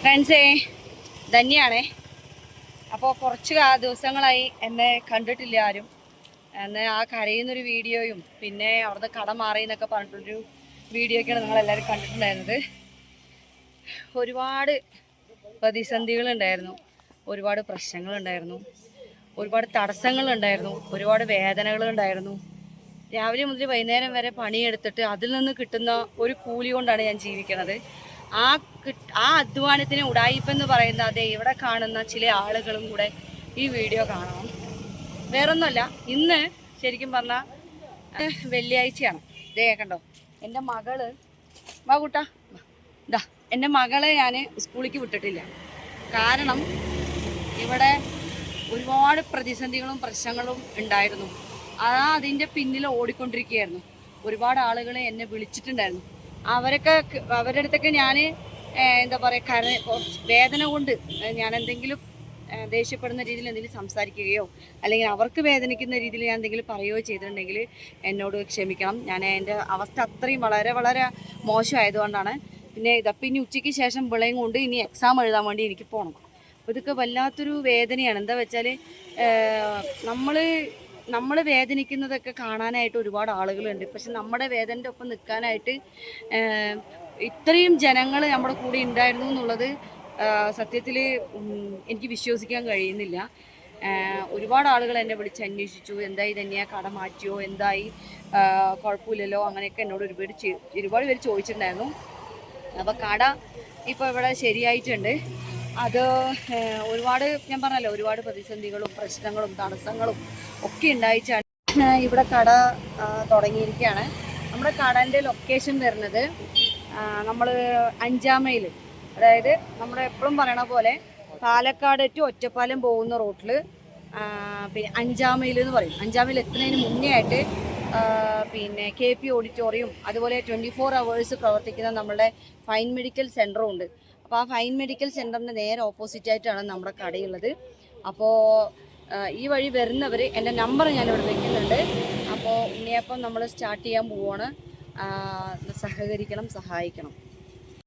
ഫ്രണ്ട്സേ, ധന്യാണേ. അപ്പോൾ കുറച്ച് ദിവസങ്ങളായി എന്നെ കണ്ടിട്ടില്ല ആരും. എന്നാൽ ആ കരയുന്നൊരു വീഡിയോയും പിന്നെ അവിടുത്തെ കട മാറി എന്നൊക്കെ പറഞ്ഞിട്ടൊരു വീഡിയോ ഒക്കെയാണ് നിങ്ങളെല്ലാവരും കണ്ടിട്ടുണ്ടായിരുന്നത്. ഒരുപാട് പ്രതിസന്ധികളുണ്ടായിരുന്നു, ഒരുപാട് പ്രശ്നങ്ങളുണ്ടായിരുന്നു, ഒരുപാട് തടസ്സങ്ങളുണ്ടായിരുന്നു, ഒരുപാട് വേദനകളുണ്ടായിരുന്നു. രാവിലെ മുതൽ വൈകുന്നേരം വരെ പണിയെടുത്തിട്ട് അതിൽ നിന്ന് കിട്ടുന്ന ഒരു കൂലി കൊണ്ടാണ് ഞാൻ ജീവിക്കുന്നത്. ആ അധ്വാനത്തിന് ഉടായിപ്പെന്ന് പറയുന്ന അതേ ഇവിടെ കാണുന്ന ചില ആളുകളും കൂടെ ഈ വീഡിയോ കാണണം. വേറൊന്നുമല്ല, ഇന്ന് ശരിക്കും പറഞ്ഞാൽ വെള്ളിയാഴ്ചയാണ്. ഇതേ കണ്ടോ, എൻ്റെ മകള് വാ കൂട്ടാ ഇതാ, എൻ്റെ മകളെ ഞാൻ സ്കൂളിലേക്ക് വിട്ടിട്ടില്ല. കാരണം ഇവിടെ ഒരുപാട് പ്രതിസന്ധികളും പ്രശ്നങ്ങളും ഉണ്ടായിരുന്നു. അതിൻ്റെ പിന്നിൽ ഓടിക്കൊണ്ടിരിക്കുകയായിരുന്നു. ഒരുപാട് ആളുകൾ എന്നെ വിളിച്ചിട്ടുണ്ടായിരുന്നു. അവരുടെ അടുത്തൊക്കെ ഞാൻ എന്താ പറയുക, വേദന കൊണ്ട് ഞാൻ എന്തെങ്കിലും ദേഷ്യപ്പെടുന്ന രീതിയിൽ എന്തെങ്കിലും സംസാരിക്കുകയോ അല്ലെങ്കിൽ അവർക്ക് വേദനിക്കുന്ന രീതിയിൽ ഞാൻ എന്തെങ്കിലും പറയുകയോ ചെയ്തിട്ടുണ്ടെങ്കിൽ എന്നോട് ക്ഷമിക്കണം. ഞാൻ എൻ്റെ അവസ്ഥ അത്രയും വളരെ വളരെ മോശമായതുകൊണ്ടാണ്. പിന്നെ ഇനി ഉച്ചയ്ക്ക് ശേഷം വിളയും കൊണ്ട് ഇനി എക്സാം എഴുതാൻ വേണ്ടി എനിക്ക് പോകണം. അപ്പോൾ ഇതൊക്കെ വല്ലാത്തൊരു വേദനയാണ്. എന്താ വെച്ചാൽ നമ്മൾ വേദനിക്കുന്നതൊക്കെ കാണാനായിട്ട് ഒരുപാട് ആളുകളുണ്ട്. പക്ഷെ നമ്മുടെ വേദനയുടെ ഒപ്പം നിൽക്കാനായിട്ട് ഇത്രയും ജനങ്ങൾ നമ്മുടെ കൂടെ ഉണ്ടായിരുന്നു എന്നുള്ളത് സത്യത്തിൽ എനിക്ക് വിശ്വസിക്കാൻ കഴിയുന്നില്ല. ഒരുപാട് ആളുകൾ എന്നെ വിളിച്ച് അന്വേഷിച്ചു, എന്തായി തന്നെയാ കട മാറ്റിയോ, എന്തായി, കുഴപ്പമില്ലല്ലോ, അങ്ങനെയൊക്കെ എന്നോട് ഒരുപാട് പേര് ചോദിച്ചിട്ടുണ്ടായിരുന്നു. അപ്പോൾ കട ഇപ്പോൾ ഇവിടെ ശരിയായിട്ടുണ്ട്. അത് ഒരുപാട്, ഞാൻ പറഞ്ഞല്ലോ, ഒരുപാട് പ്രതിസന്ധികളും പ്രശ്നങ്ങളും തടസ്സങ്ങളും ഒക്കെ ഉണ്ടായിട്ടാണ് ഇവിടെ കട തുടങ്ങിയിരിക്കുകയാണ്. നമ്മുടെ കടൻ്റെ ലൊക്കേഷൻ വരുന്നത് നമ്മൾ 5-ാം മൈൽ, അതായത് നമ്മൾ എപ്പോഴും പറയണ പോലെ പാലക്കാട് ടു ഒറ്റപ്പാലം പോകുന്ന റൂട്ടിൽ പിന്നെ 5-ാം മൈൽ എന്ന് പറയും. 5-ാം മൈൽ എത്തുന്നതിന് മുന്നേ ആയിട്ട് പിന്നെ KP ഓഡിറ്റോറിയം, അതുപോലെ 24 hours പ്രവർത്തിക്കുന്ന നമ്മളുടെ ഫൈൻ മെഡിക്കൽ സെൻ്ററും ഉണ്ട്. അപ്പോൾ ആ ഫൈൻ മെഡിക്കൽ സെൻ്ററിൻ്റെ നേരെ ഓപ്പോസിറ്റായിട്ടാണ് നമ്മുടെ കടയുള്ളത്. അപ്പോൾ ഈ വഴി വരുന്നവർ എൻ്റെ നമ്പർ ഞാനിവിടെ വയ്ക്കുന്നുണ്ട്. അപ്പോൾ ഉണ്ണിയപ്പം നമ്മൾ സ്റ്റാർട്ട് ചെയ്യാൻ പോവുകയാണ്. സഹകരിക്കണം, സഹായിക്കണം.